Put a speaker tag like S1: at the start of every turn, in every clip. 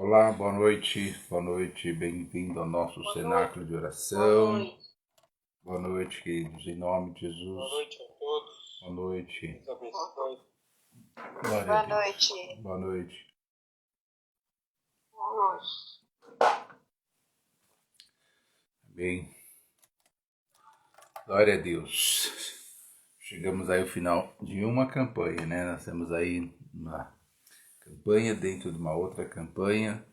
S1: Olá, boa noite, bem-vindo ao nosso
S2: Boa
S1: cenáculo
S2: noite,
S1: de
S2: boa
S1: oração.
S2: noite,
S1: Boa noite, queridos, em nome de Jesus.
S2: boa noite a todos.
S1: Boa noite,
S2: Deus abençoe.
S1: glória a
S3: Boa
S1: Deus.
S3: noite.
S1: Boa noite.
S2: Boa noite.
S1: Bem, glória a Deus. Chegamos aí ao final de uma campanha, né? Nós temos aí uma campanha dentro de uma outra campanha.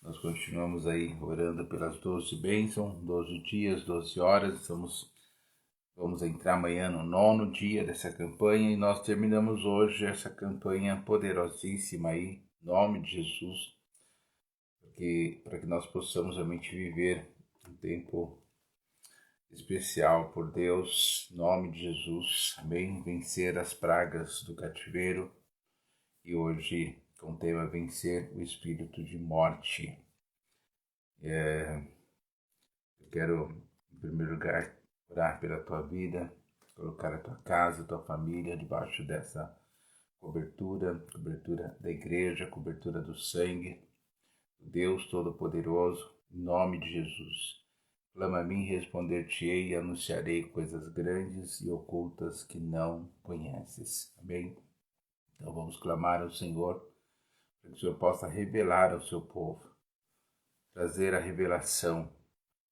S1: Nós continuamos aí orando pelas 12 bênçãos, 12 dias, 12 horas. Vamos entrar amanhã no 9º dia dessa campanha e nós terminamos hoje essa campanha poderosíssima aí, em nome de Jesus, para que nós possamos realmente viver um tempo especial por Deus, em nome de Jesus, amém? Vencer as pragas do cativeiro e hoje com o tema vencer o espírito de morte. Eu quero, em primeiro lugar, orar pela tua vida, colocar a tua casa, a tua família debaixo dessa cobertura da igreja, cobertura do sangue, do Deus Todo-Poderoso, em nome de Jesus. Clama a mim, responder-te-ei e anunciarei coisas grandes e ocultas que não conheces. Amém? Então vamos clamar ao Senhor, para que o Senhor possa revelar ao seu povo, trazer a revelação,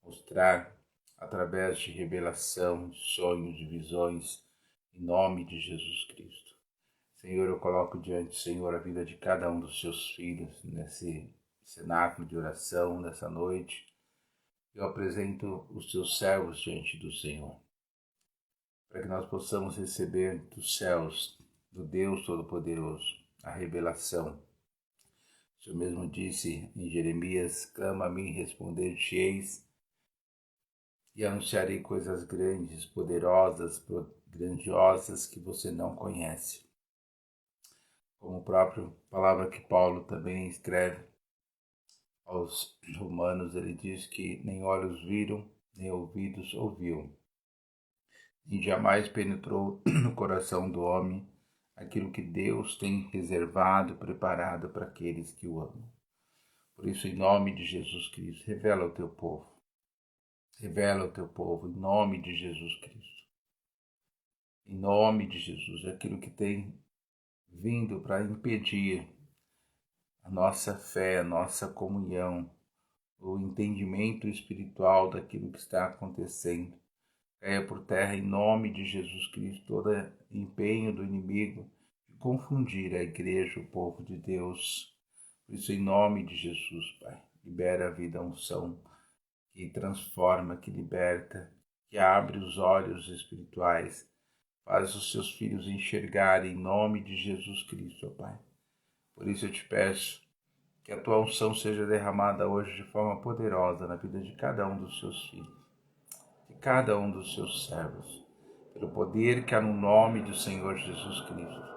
S1: mostrar através de revelação, sonhos e visões, em nome de Jesus Cristo. Senhor, eu coloco diante, Senhor, a vida de cada um dos seus filhos nesse cenáculo de oração, nessa noite. Eu apresento os teus servos diante do Senhor, para que nós possamos receber dos céus, do Deus Todo-Poderoso, a revelação. O Senhor mesmo disse em Jeremias: clama a mim, responder-te-eis, e anunciarei coisas grandes, poderosas, grandiosas que você não conhece. Como a própria palavra que Paulo também escreve aos Romanos, ele diz que nem olhos viram, nem ouvidos ouviu, e jamais penetrou no coração do homem aquilo que Deus tem reservado, preparado para aqueles que o amam. Por isso, em nome de Jesus Cristo, revela ao teu povo. Revela ao teu povo, em nome de Jesus Cristo. Em nome de Jesus, aquilo que tem vindo para impedir a nossa fé, a nossa comunhão, o entendimento espiritual daquilo que está acontecendo. Caia por terra em nome de Jesus Cristo todo empenho do inimigo de confundir a igreja, o povo de Deus. Por isso, em nome de Jesus, Pai, libera a vida, a unção que transforma, que liberta, que abre os olhos espirituais, faz os seus filhos enxergarem em nome de Jesus Cristo, Pai. Por isso eu te peço que a tua unção seja derramada hoje de forma poderosa na vida de cada um dos seus filhos, de cada um dos seus servos, pelo poder que há no nome do Senhor Jesus Cristo.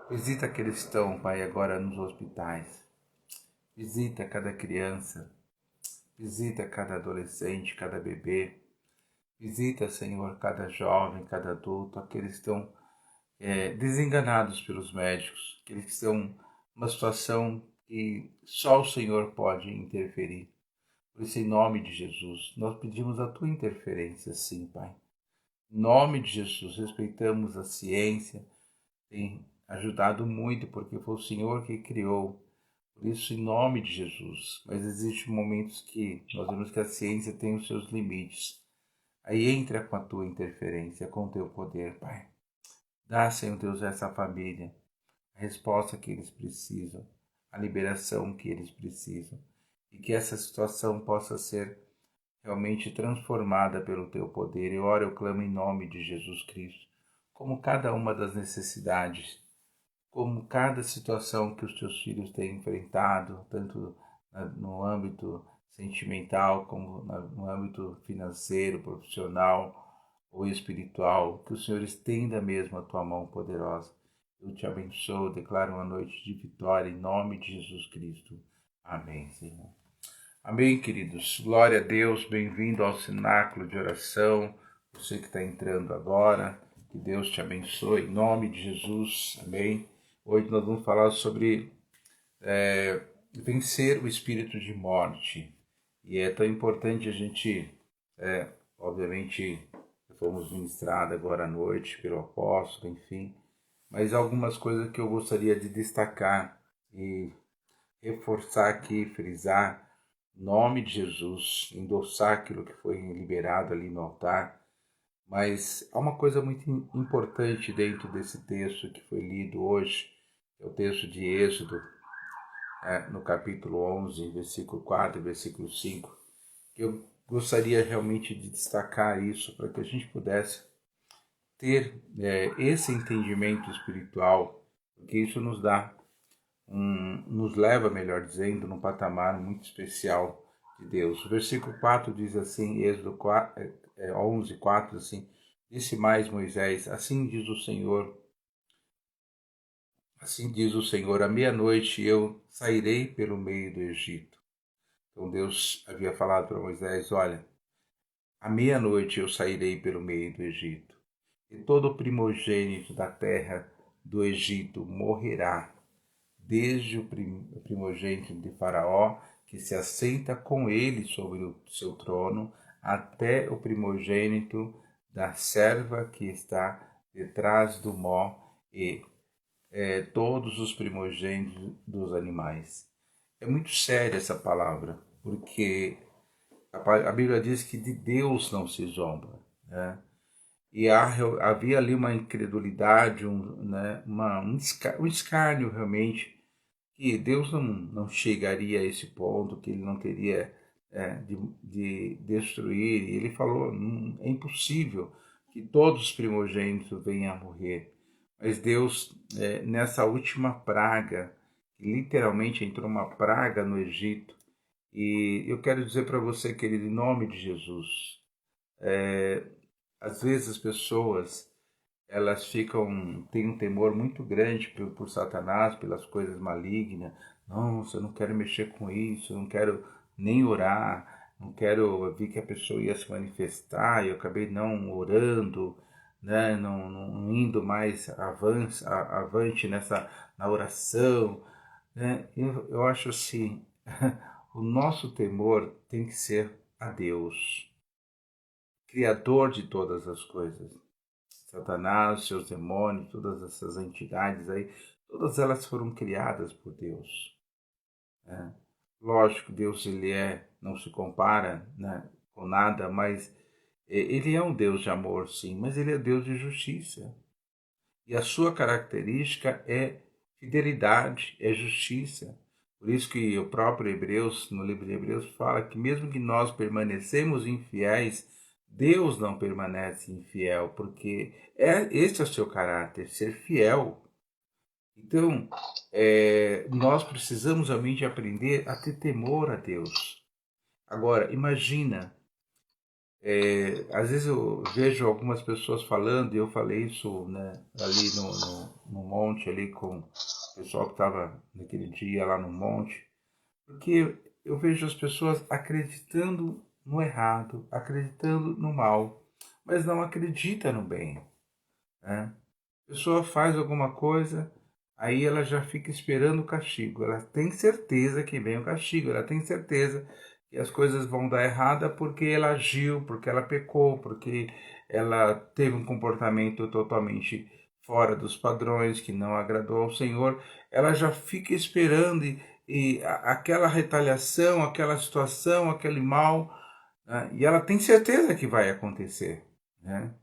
S1: Visita aqueles que estão, Pai, agora nos hospitais. Visita cada criança. Visita cada adolescente, cada bebê. Visita, Senhor, cada jovem, cada adulto, aqueles que estão desenganados pelos médicos, aqueles que estão numa situação que só o Senhor pode interferir. Por isso, em nome de Jesus, nós pedimos a tua interferência, sim, Pai. Em nome de Jesus, respeitamos a ciência, tem ajudado muito, porque foi o Senhor que criou. Por isso, em nome de Jesus. Mas existem momentos que nós vemos que a ciência tem os seus limites. Aí entra com a tua interferência, com o teu poder, Pai. Dá, Senhor Deus, a essa família a resposta que eles precisam, a liberação que eles precisam. E que essa situação possa ser realmente transformada pelo teu poder. Eu oro, eu clamo em nome de Jesus Cristo, como cada uma das necessidades, como cada situação que os teus filhos têm enfrentado, tanto no âmbito sentimental como no âmbito financeiro, profissional ou espiritual, que o Senhor estenda mesmo a tua mão poderosa. Eu te abençoo, declaro uma noite de vitória em nome de Jesus Cristo. Amém, Senhor. Amém, queridos. Glória a Deus. Bem-vindo ao cenáculo de oração. Você que está entrando agora, que Deus te abençoe em nome de Jesus. Amém. Hoje nós vamos falar sobre vencer o espírito de morte. E é tão importante a gente, obviamente, fomos ministrados agora à noite pelo apóstolo, enfim, mas algumas coisas que eu gostaria de destacar e reforçar aqui, frisar, em nome de Jesus, endossar aquilo que foi liberado ali no altar. Mas há uma coisa muito importante dentro desse texto que foi lido hoje, é o texto de Êxodo, no capítulo 11, versículo 4 e versículo 5, que eu gostaria realmente de destacar isso para que a gente pudesse ter esse entendimento espiritual, porque isso nos dá nos leva, melhor dizendo, num patamar muito especial de Deus. O versículo 4 diz assim, Êxodo 11, 4, assim, disse mais Moisés, assim diz o Senhor, à meia-noite eu sairei pelo meio do Egito. Então Deus havia falado para Moisés, olha, à meia-noite eu sairei pelo meio do Egito, e todo primogênito da terra do Egito morrerá, desde o primogênito de Faraó, que se assenta com ele sobre o seu trono, até o primogênito da serva que está detrás do mó, e todos os primogênitos dos animais. É muito séria essa palavra, porque a Bíblia diz que de Deus não se zomba, né? E havia ali uma incredulidade, um escárnio realmente, que Deus não chegaria a esse ponto, que ele não teria de destruir. E ele falou, é impossível que todos os primogênitos venham a morrer. Mas Deus, nessa última praga, literalmente entrou uma praga no Egito, e eu quero dizer para você, querido, em nome de Jesus, às vezes as pessoas elas têm um temor muito grande por Satanás, pelas coisas malignas. Nossa, eu não quero mexer com isso, eu não quero nem orar, não quero ver que a pessoa ia se manifestar, e eu acabei não orando, né? não indo mais avante na oração. Né? Eu acho assim, o nosso temor tem que ser a Deus, Criador de todas as coisas. Satanás, seus demônios, todas essas entidades aí, todas elas foram criadas por Deus. Né? Lógico, Deus não se compara, né, com nada, mas ele é um Deus de amor, sim, mas ele é Deus de justiça. E a sua característica é fidelidade, é justiça. Por isso que o próprio Hebreus, no livro de Hebreus, fala que mesmo que nós permanecemos infiéis, Deus não permanece infiel, porque esse é o seu caráter, ser fiel. Então, nós precisamos realmente aprender a ter temor a Deus. Agora, imagina, às vezes eu vejo algumas pessoas falando, e eu falei isso, né, ali no monte, ali com o pessoal que estava naquele dia lá no monte, porque eu vejo as pessoas acreditando no errado, acreditando no mal, mas não acredita no bem. Né? A pessoa faz alguma coisa, aí ela já fica esperando o castigo. Ela tem certeza que vem o castigo, ela tem certeza que as coisas vão dar errada porque ela agiu, porque ela pecou, porque ela teve um comportamento totalmente fora dos padrões, que não agradou ao Senhor. Ela já fica esperando e aquela retaliação, aquela situação, aquele mal, né? E ela tem certeza que vai acontecer, né?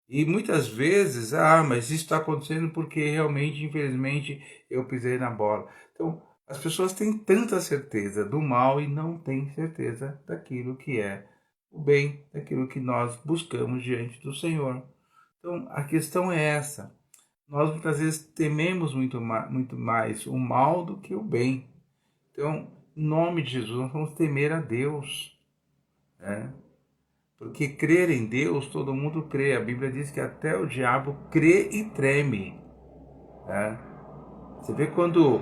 S1: E muitas vezes, mas isso está acontecendo porque realmente, infelizmente, eu pisei na bola. Então, as pessoas têm tanta certeza do mal e não têm certeza daquilo que é o bem, daquilo que nós buscamos diante do Senhor. Então, a questão é essa. Nós muitas vezes tememos muito mais o mal do que o bem. Então, em nome de Jesus, nós vamos temer a Deus, né? Porque crer em Deus, todo mundo crê. A Bíblia diz que até o diabo crê e treme. Né? Você vê quando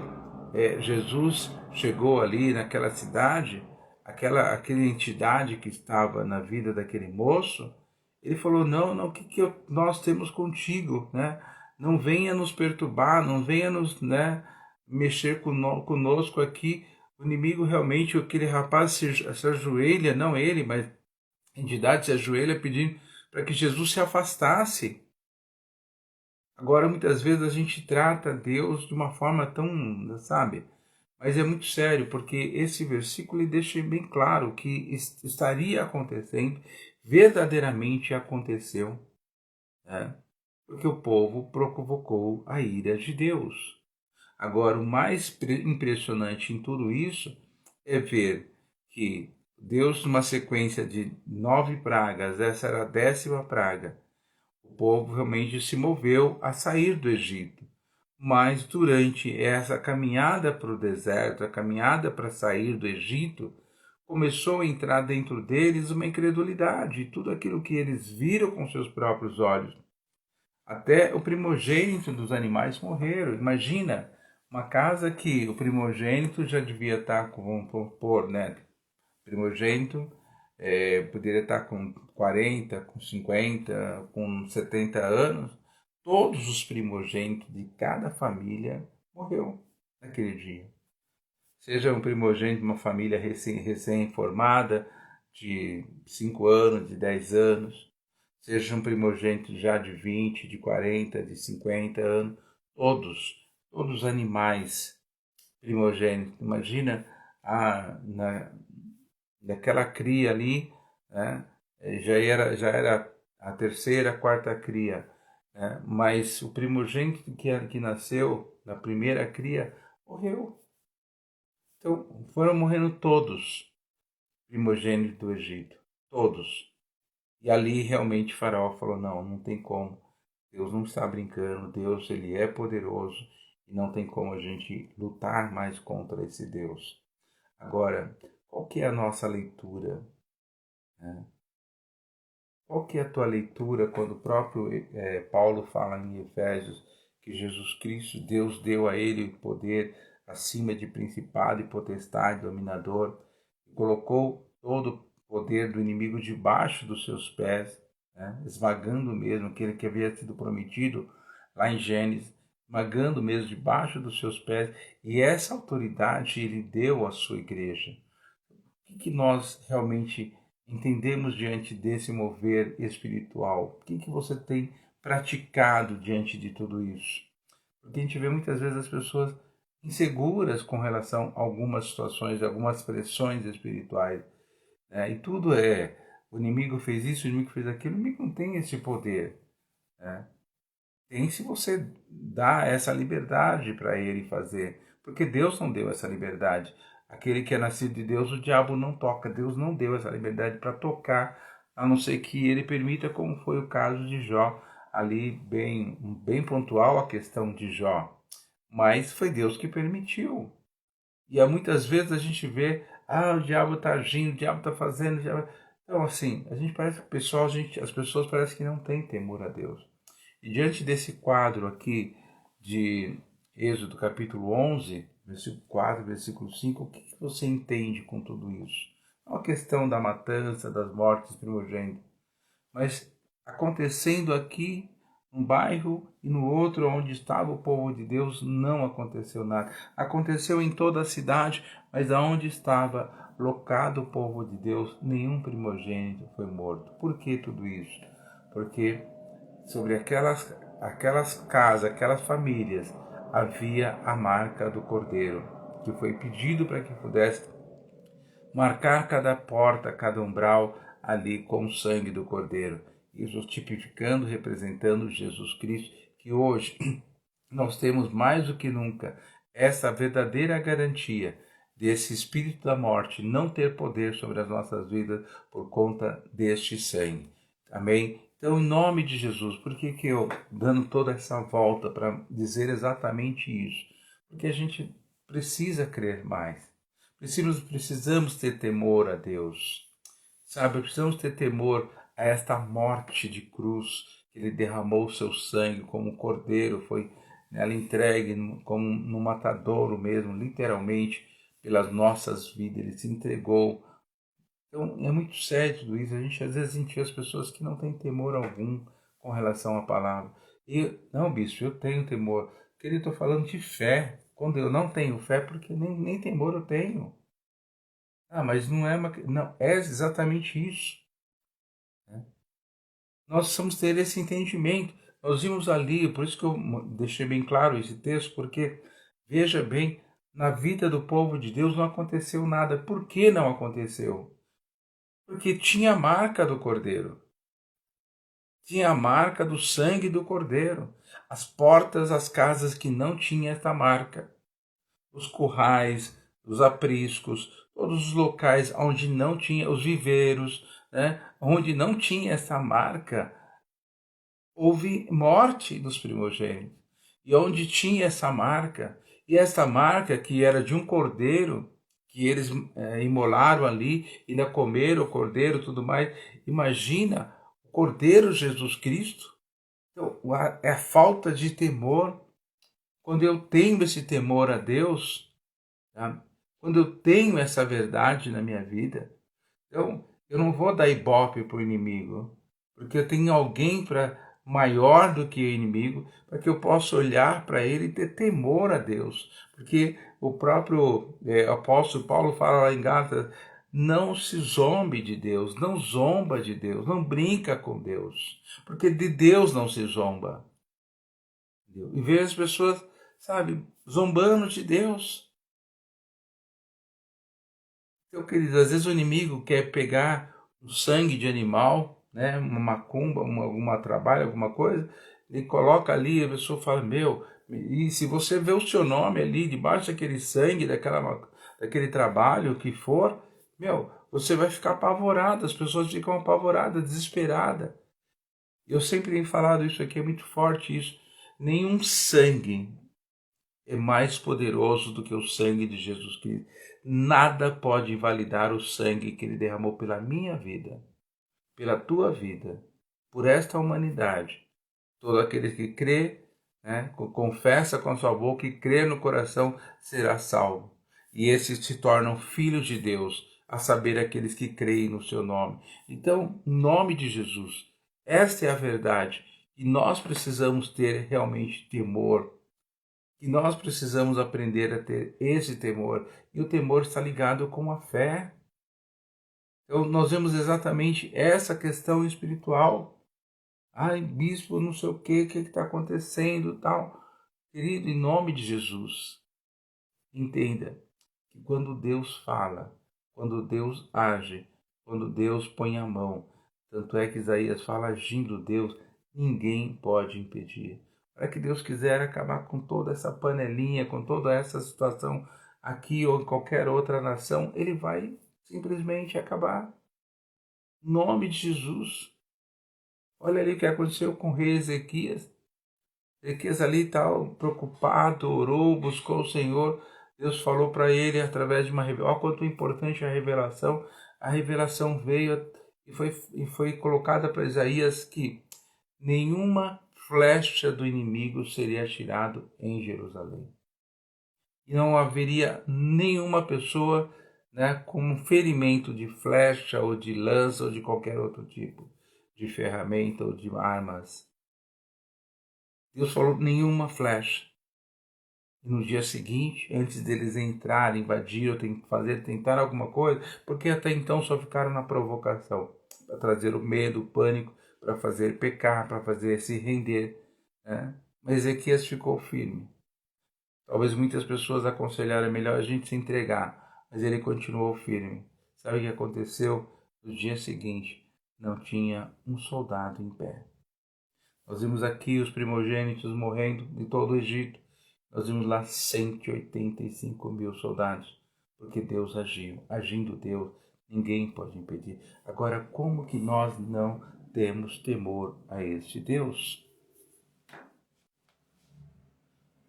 S1: Jesus chegou ali naquela cidade, aquela entidade que estava na vida daquele moço, ele falou, não, o que nós temos contigo? Né? Não venha nos perturbar, não venha nos, né, mexer conosco aqui. O inimigo realmente, aquele rapaz se ajoelha, não ele, mas a entidade se ajoelha pedindo para que Jesus se afastasse. Agora, muitas vezes a gente trata Deus de uma forma tão, sabe? Mas é muito sério, porque esse versículo ele deixa bem claro que estaria acontecendo, verdadeiramente aconteceu, né? Porque o povo provocou a ira de Deus. Agora, o mais impressionante em tudo isso é ver que Deus, numa sequência de 9 pragas, essa era a 10ª praga, o povo realmente se moveu a sair do Egito. Mas durante essa caminhada para o deserto, a caminhada para sair do Egito, começou a entrar dentro deles uma incredulidade, tudo aquilo que eles viram com seus próprios olhos. Até o primogênito dos animais morreram. Imagina, uma casa que o primogênito já devia estar com, vamos pôr, né? Primogênito poderia estar com 40, com 50, com 70 anos. Todos os primogênitos de cada família morreu naquele dia. Seja um primogênito de uma família recém-formada, de 5 anos, de 10 anos, seja um primogênito já de 20, de 40, de 50 anos, todos os animais primogênitos. Imagina naquela cria ali, né, já era a terceira, a quarta cria, né, mas o primogênito que nasceu na primeira cria morreu. Então foram morrendo todos, primogênitos do Egito, todos. E ali realmente Faraó falou, não tem como. Deus não está brincando, Deus ele é poderoso e não tem como a gente lutar mais contra esse Deus. Agora, qual que é a nossa leitura? Né? Qual que é a tua leitura quando o próprio Paulo fala em Efésios que Jesus Cristo, Deus deu a ele o poder acima de principado e potestade, dominador, colocou todo o poder do inimigo debaixo dos seus pés, né? Esmagando mesmo aquele que havia sido prometido lá em Gênesis, esmagando mesmo debaixo dos seus pés, e essa autoridade ele deu à sua igreja. O que nós realmente entendemos diante desse mover espiritual? O que você tem praticado diante de tudo isso? Porque a gente vê muitas vezes as pessoas inseguras com relação a algumas situações, algumas pressões espirituais, né? E tudo o inimigo fez isso, o inimigo fez aquilo, o inimigo não tem esse poder, né? Tem se você dá essa liberdade para ele fazer, porque Deus não deu essa liberdade. Aquele que é nascido de Deus, o diabo não toca. Deus não deu essa liberdade para tocar, a não ser que ele permita, como foi o caso de Jó, ali bem pontual a questão de Jó. Mas foi Deus que permitiu. E há muitas vezes a gente vê, o diabo está agindo, o diabo está fazendo, o diabo... Então, assim, a gente parece que as pessoas parecem que não têm temor a Deus. E diante desse quadro aqui de Êxodo capítulo 11, versículo 4, versículo 5, o que você entende com tudo isso? Não a questão da matança, das mortes primogênitas, mas acontecendo aqui num bairro e no outro onde estava o povo de Deus não aconteceu nada. Aconteceu em toda a cidade, mas aonde estava locado o povo de Deus, nenhum primogênito foi morto. Por que tudo isso? Porque sobre aquelas casas, aquelas famílias, havia a marca do Cordeiro, que foi pedido para que pudesse marcar cada porta, cada umbral ali com o sangue do Cordeiro. Isso tipificando, representando Jesus Cristo, que hoje nós temos mais do que nunca essa verdadeira garantia desse espírito da morte não ter poder sobre as nossas vidas por conta deste sangue. Amém? Então, em nome de Jesus, por que eu dando toda essa volta para dizer exatamente isso? Porque a gente precisa crer mais. Precisamos ter temor a Deus. Sabe, precisamos ter temor a esta morte de cruz, que ele derramou o seu sangue como um cordeiro, foi ela entregue como no matadouro mesmo, literalmente, pelas nossas vidas, ele se entregou. Então é muito sério tudo isso, às vezes a gente vê as pessoas que não têm temor algum com relação à palavra. E, não, bispo, eu tenho temor, porque eu estou falando de fé. quando eu não tenho fé, porque nem temor eu tenho. Ah, mas não é uma... Não, é exatamente isso. Né? Nós precisamos ter esse entendimento. Nós vimos ali, por isso que eu deixei bem claro esse texto, porque, veja bem, na vida do povo de Deus não aconteceu nada. Por que não aconteceu? Porque tinha a marca do Cordeiro. Tinha a marca do sangue do Cordeiro. As portas, as casas que não tinham esta marca. Os currais, os apriscos, todos os locais onde não tinha, os viveiros, né, onde não tinha essa marca, houve morte dos primogênitos. E onde tinha essa marca, e essa marca que era de um cordeiro, que eles imolaram ali, ainda comeram o cordeiro e tudo mais. Imagina o cordeiro Jesus Cristo. Então, é a falta de temor. Quando eu tenho esse temor a Deus, tá? Quando eu tenho essa verdade na minha vida, então eu não vou dar ibope para o inimigo, porque eu tenho alguém para maior do que o inimigo, para que eu possa olhar para ele e ter temor a Deus. Porque o próprio apóstolo Paulo fala lá em Gálatas, não se zombe de Deus, não zomba de Deus, não brinca com Deus, porque de Deus não se zomba. E ver as pessoas, sabe, zombando de Deus. Então, querido, às vezes o inimigo quer pegar o sangue de animal, né, uma macumba, alguma trabalho, alguma coisa, ele coloca ali, a pessoa fala, meu, e se você vê o seu nome ali, debaixo daquele sangue, daquele trabalho que for, meu, você vai ficar apavorado, as pessoas ficam apavoradas, desesperadas. Eu sempre tenho falado isso aqui, é muito forte isso. Nenhum sangue é mais poderoso do que o sangue de Jesus Cristo. Nada pode invalidar o sangue que ele derramou pela minha vida, pela tua vida, por esta humanidade. Todo aquele que crê, né, confessa com a sua boca e crê no coração será salvo. E esses se tornam filhos de Deus, a saber, aqueles que creem no seu nome. Então, em nome de Jesus, esta é a verdade. E nós precisamos ter realmente temor. E nós precisamos aprender a ter esse temor. E o temor está ligado com a fé. Então, nós vemos exatamente essa questão espiritual. Ai, bispo, não sei o que está acontecendo, tal. Querido, em nome de Jesus, entenda que quando Deus fala, quando Deus age, quando Deus põe a mão, tanto é que Isaías fala, agindo Deus, ninguém pode impedir. Para que Deus quiser acabar com toda essa panelinha, com toda essa situação aqui ou em qualquer outra nação, ele vai simplesmente acabar. Em nome de Jesus. Olha ali o que aconteceu com o rei Ezequias. Ezequias ali tal, preocupado, orou, buscou o Senhor. Deus falou para ele através de uma revelação. Olha quanto importante a revelação. A revelação veio e foi colocada para Isaías que nenhuma flecha do inimigo seria atirado em Jerusalém. E não haveria nenhuma pessoa, né, com ferimento de flecha ou de lança ou de qualquer outro tipo de ferramenta ou de armas. Deus falou nenhuma flecha. E no dia seguinte, antes deles entrarem, invadir ou tentar alguma coisa, porque até então só ficaram na provocação, para trazer o medo, o pânico, para fazer pecar, para fazer se render. Né? Mas Ezequias ficou firme. Talvez muitas pessoas aconselharam, é melhor a gente se entregar, mas ele continuou firme. Sabe o que aconteceu? No dia seguinte, não tinha um soldado em pé. Nós vimos aqui os primogênitos morrendo de todo o Egito. Nós vimos lá 185 mil soldados, porque Deus agiu. Agindo Deus, ninguém pode impedir. Agora, como que nós não temos temor a este Deus?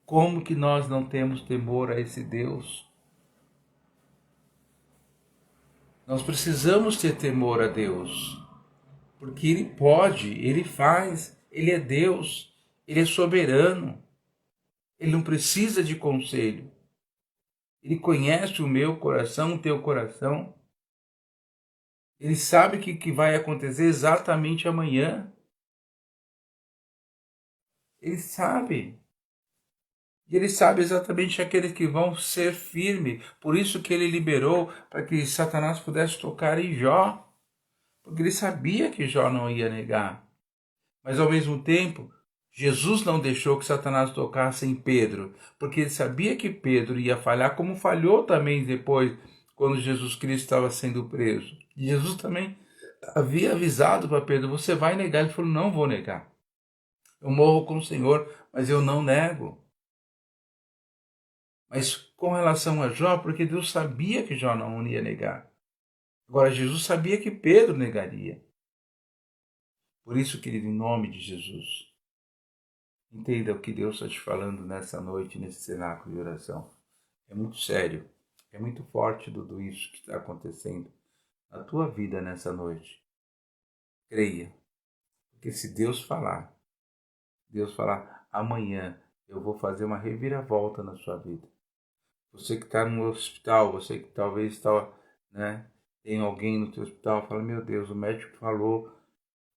S1: Como que nós não temos temor a esse Deus? Nós precisamos ter temor a Deus, porque Ele pode, Ele faz, Ele é Deus, Ele é soberano, Ele não precisa de conselho. Ele conhece o meu coração, o teu coração. Ele sabe o que vai acontecer exatamente amanhã. Ele sabe. E ele sabe exatamente aqueles que vão ser firmes. Por isso que ele liberou para que Satanás pudesse tocar em Jó. Porque ele sabia que Jó não ia negar. Mas ao mesmo tempo, Jesus não deixou que Satanás tocasse em Pedro. Porque ele sabia que Pedro ia falhar, como falhou também depois, quando Jesus Cristo estava sendo preso. E Jesus também havia avisado para Pedro: você vai negar? Ele falou: não vou negar. Eu morro com o Senhor, mas eu não nego. Mas com relação a Jó, porque Deus sabia que Jó não ia negar. Agora, Jesus sabia que Pedro negaria. Por isso, querido, em nome de Jesus, entenda o que Deus está te falando nessa noite, nesse cenáculo de oração. É muito sério, é muito forte tudo isso que está acontecendo na tua vida nessa noite. Creia, porque se Deus falar, amanhã eu vou fazer uma reviravolta na sua vida. Você que está no hospital, você que talvez está, né, tem alguém no teu hospital, fala: meu Deus, o médico falou,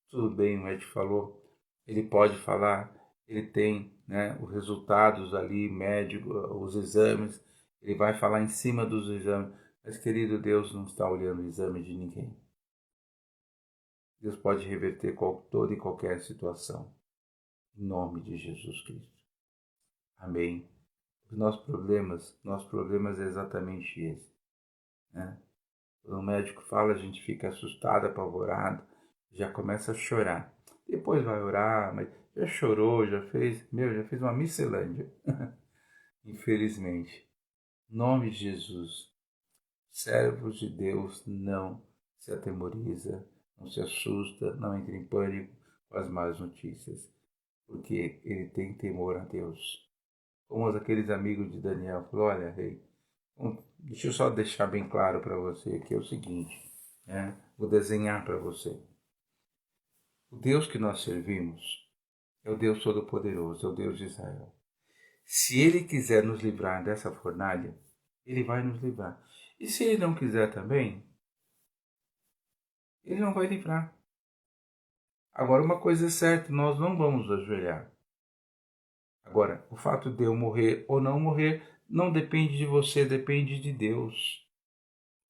S1: tudo bem, o médico falou, ele pode falar, ele tem, né, os resultados ali, médico, os exames, ele vai falar em cima dos exames, mas querido, Deus não está olhando o exame de ninguém. Deus pode reverter toda e qualquer situação, em nome de Jesus Cristo. Amém. Os nossos problemas é exatamente esse, né? Quando o médico fala, a gente fica assustado, apavorado, já começa a chorar. Depois vai orar, mas já chorou, já fez uma miscelânea. Infelizmente. Em nome de Jesus, servos de Deus, não se atemoriza, não se assusta, não entre em pânico com as más notícias, porque ele tem temor a Deus. Como aqueles amigos de Daniel falou: olha, rei, deixa eu só deixar bem claro para você que é o seguinte, né? Vou desenhar para você. O Deus que nós servimos é o Deus Todo-Poderoso, é o Deus de Israel. Se Ele quiser nos livrar dessa fornalha, Ele vai nos livrar. E se Ele não quiser também, Ele não vai livrar. Agora, uma coisa é certa, nós não vamos nos ajoelhar. Agora, o fato de eu morrer ou não morrer não depende de você, depende de Deus.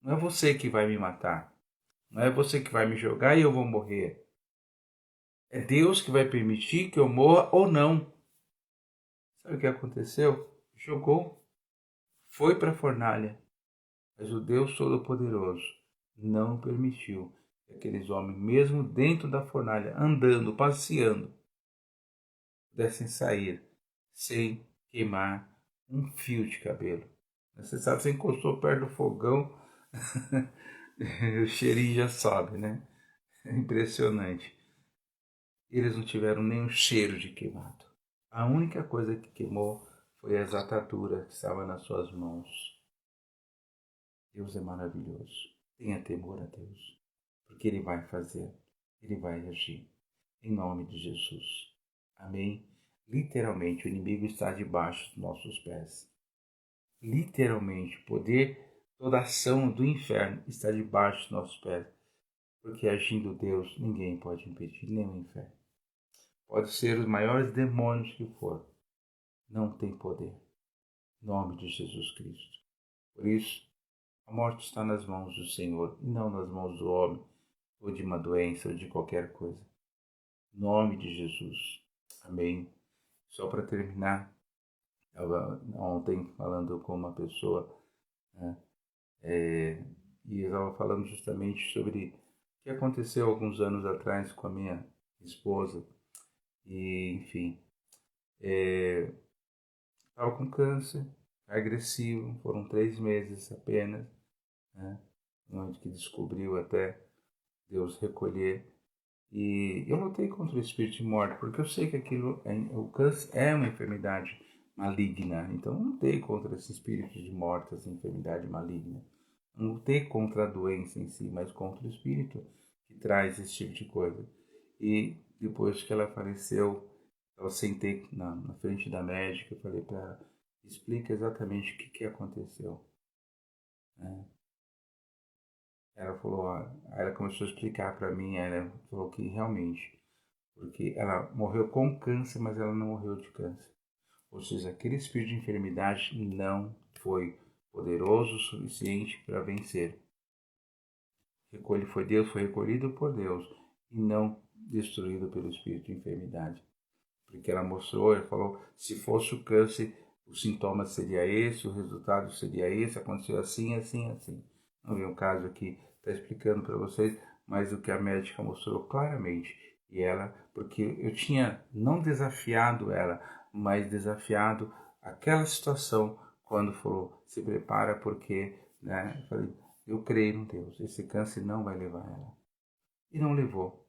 S1: Não é você que vai me matar. Não é você que vai me jogar e eu vou morrer. É Deus que vai permitir que eu morra ou não. Sabe o que aconteceu? Jogou, foi para a fornalha. Mas o Deus Todo-Poderoso não permitiu que aqueles homens, mesmo dentro da fornalha, andando, passeando, pudessem sair sem queimar um fio de cabelo. Você sabe, você encostou perto do fogão, o cheirinho já sobe, né? É impressionante. Eles não tiveram nenhum cheiro de queimado. A única coisa que queimou foi a atadura que estava nas suas mãos. Deus é maravilhoso. Tenha temor a Deus, porque Ele vai fazer, Ele vai agir. Em nome de Jesus. Amém? Literalmente, o inimigo está debaixo dos nossos pés. Literalmente, o poder, toda a ação do inferno está debaixo dos nossos pés. Porque agindo Deus, ninguém pode impedir, nem o inferno. Pode ser os maiores demônios que for. Não tem poder. Em nome de Jesus Cristo. Por isso, a morte está nas mãos do Senhor e não nas mãos do homem, ou de uma doença, ou de qualquer coisa. Em nome de Jesus. Amém. Só para terminar, estava ontem falando com uma pessoa, né, e eu estava falando justamente sobre o que aconteceu alguns anos atrás com a minha esposa. E, enfim, estava com câncer agressivo, foram 3 meses apenas, né, onde que descobriu até Deus recolher. E eu lutei contra o espírito de morte, porque eu sei que o câncer é uma enfermidade maligna. Então eu lutei contra esse espírito de morte, essa enfermidade maligna. Não lutei contra a doença em si, mas contra o espírito que traz esse tipo de coisa. E depois que ela faleceu, eu sentei na frente da médica e falei para ela: explica exatamente o que aconteceu, né? Ela falou, aí ela começou a explicar para mim, ela falou que realmente, porque ela morreu com câncer, mas ela não morreu de câncer. Ou seja, aquele espírito de enfermidade não foi poderoso o suficiente para vencer. Deus foi recolhido por Deus e não destruído pelo espírito de enfermidade. Porque ela falou, se fosse o câncer, o sintoma seria esse, o resultado seria esse, aconteceu assim, assim, assim. Não vem o caso aqui, está explicando para vocês, mas o que a médica mostrou claramente. E ela, porque eu tinha não desafiado ela, mas desafiado aquela situação quando falou, se prepara porque, né, eu falei, eu creio em Deus, esse câncer não vai levar ela. E não levou.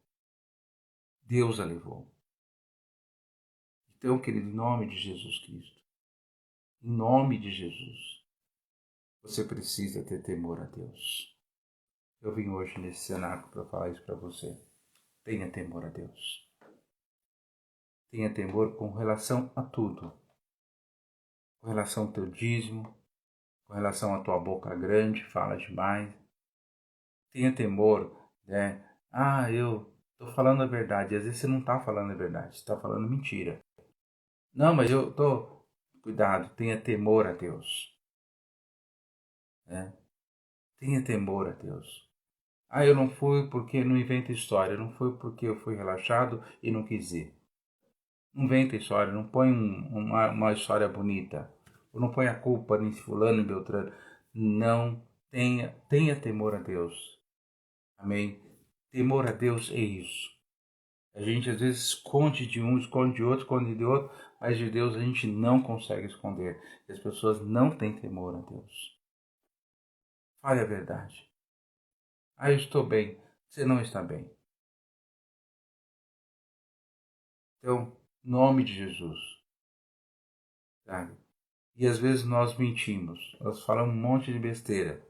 S1: Deus a levou. Então, querido, em nome de Jesus Cristo, em nome de Jesus, você precisa ter temor a Deus. Eu vim hoje nesse cenáculo para falar isso para você. Tenha temor a Deus. Tenha temor com relação a tudo. Com relação ao teu dízimo, com relação à tua boca grande, fala demais. Tenha temor, né? Eu estou falando a verdade. Às vezes você não está falando a verdade, você está falando mentira. Não, mas eu estou... Cuidado, tenha temor a Deus. Né? Tenha temor a Deus. Eu não fui porque não inventa história. Não fui porque eu fui relaxado e não quis ir. Não inventa história. Não põe uma história bonita. Ou não põe a culpa em fulano e beltrano. Não tenha temor a Deus. Amém? Temor a Deus é isso. A gente às vezes esconde de um, esconde de outro, esconde de outro. Mas de Deus a gente não consegue esconder. As pessoas não têm temor a Deus. Fale a verdade. Eu estou bem. Você não está bem. Então, em nome de Jesus, sabe? E às vezes nós mentimos, nós falamos um monte de besteira,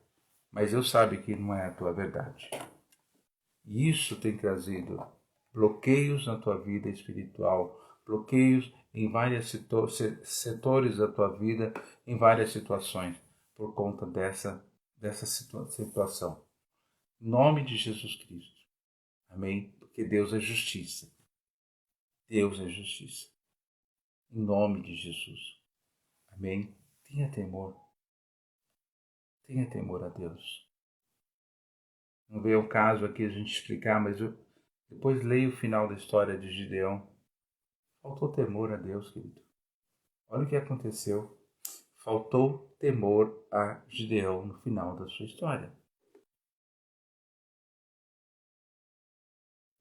S1: mas Deus sabe que não é a tua verdade. E isso tem trazido bloqueios na tua vida espiritual, bloqueios em vários setores da tua vida, em várias situações, por conta dessa situação. Em nome de Jesus Cristo. Amém? Porque Deus é justiça. Deus é justiça. Em nome de Jesus. Amém? Tenha temor. Tenha temor a Deus. Não veio o caso aqui a gente explicar, mas depois leia o final da história de Gideão. Faltou temor a Deus, querido. Olha o que aconteceu. Faltou temor a Gideão no final da sua história.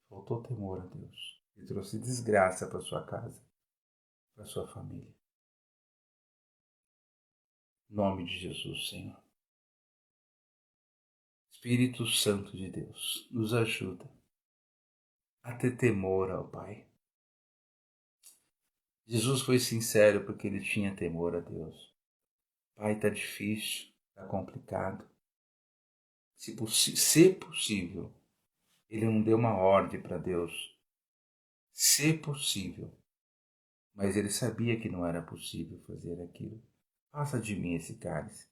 S1: Faltou temor a Deus. Ele trouxe desgraça para sua casa, para sua família. Em nome de Jesus, Senhor. Espírito Santo de Deus, nos ajuda a ter temor ao Pai. Jesus foi sincero porque ele tinha temor a Deus. Pai, está difícil, está complicado. Se possível, ele não deu uma ordem para Deus. Se possível. Mas ele sabia que não era possível fazer aquilo. Passa de mim esse cálice.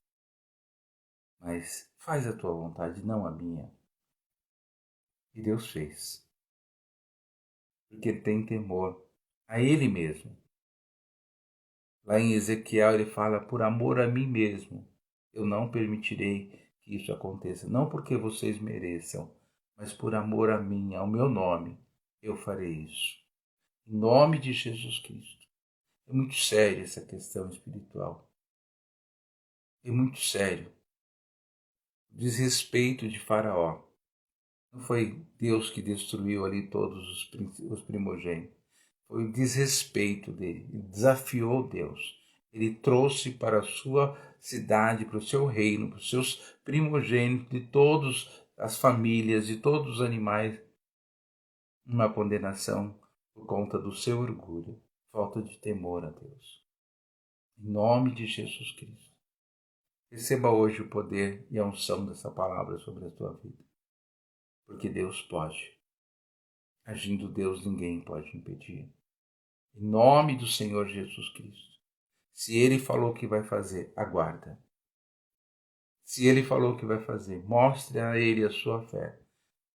S1: Mas faz a tua vontade, não a minha. E Deus fez. Porque ele tem temor a ele mesmo. Lá em Ezequiel ele fala, por amor a mim mesmo, eu não permitirei que isso aconteça. Não porque vocês mereçam, mas por amor a mim, ao meu nome, eu farei isso. Em nome de Jesus Cristo. É muito sério essa questão espiritual. É muito sério. O desrespeito de Faraó. Não foi Deus que destruiu ali todos os primogênitos. Foi o desrespeito dele. Ele desafiou Deus. Ele trouxe para a sua cidade, para o seu reino, para os seus primogênitos, de todas as famílias, de todos os animais, uma condenação por conta do seu orgulho, falta de temor a Deus. Em nome de Jesus Cristo. Receba hoje o poder e a unção dessa palavra sobre a tua vida. Porque Deus pode. Agindo Deus, ninguém pode impedir. Em nome do Senhor Jesus Cristo. Se Ele falou que vai fazer, aguarda. Se Ele falou que vai fazer, mostre a Ele a sua fé.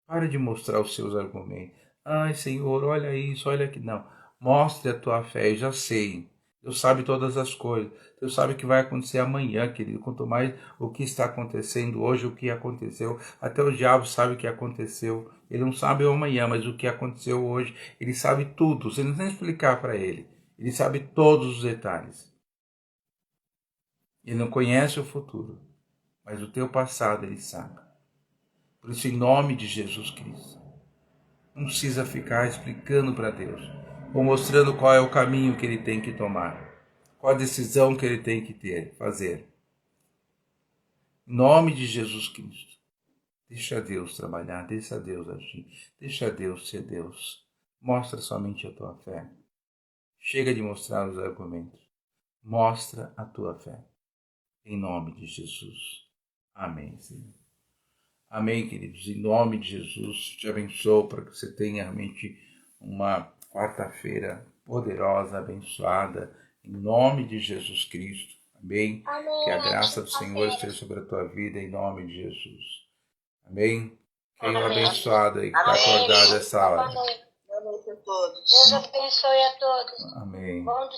S1: Para de mostrar os seus argumentos. Ai, Senhor, olha isso, olha aqui. Não. Mostre a tua fé, eu já sei. Deus sabe todas as coisas. Deus sabe o que vai acontecer amanhã, querido. Quanto mais o que está acontecendo hoje, o que aconteceu. Até o diabo sabe o que aconteceu. Ele não sabe o amanhã, mas o que aconteceu hoje. Ele sabe tudo. Você não tem que explicar para ele. Ele sabe todos os detalhes. Ele não conhece o futuro, mas o teu passado ele sabe. Por isso, em nome de Jesus Cristo, não precisa ficar explicando para Deus ou mostrando qual é o caminho que ele tem que tomar, qual a decisão que ele tem que fazer. Em nome de Jesus Cristo, deixa Deus trabalhar, deixa Deus agir, deixa Deus ser Deus. Mostra somente a tua fé. Chega de mostrar os argumentos. Mostra a tua fé. Em nome de Jesus. Amém, Senhor. Amém, queridos. Em nome de Jesus, te abençoo para que você tenha realmente uma quarta-feira poderosa, abençoada. Em nome de Jesus Cristo. Amém. Que a graça do Senhor esteja sobre a tua vida, em nome de Jesus. Amém. Quem é abençoado aí que está acordado essa hora?
S3: Boa noite a todos.
S4: Deus abençoe a todos.
S1: Amém.
S4: Bom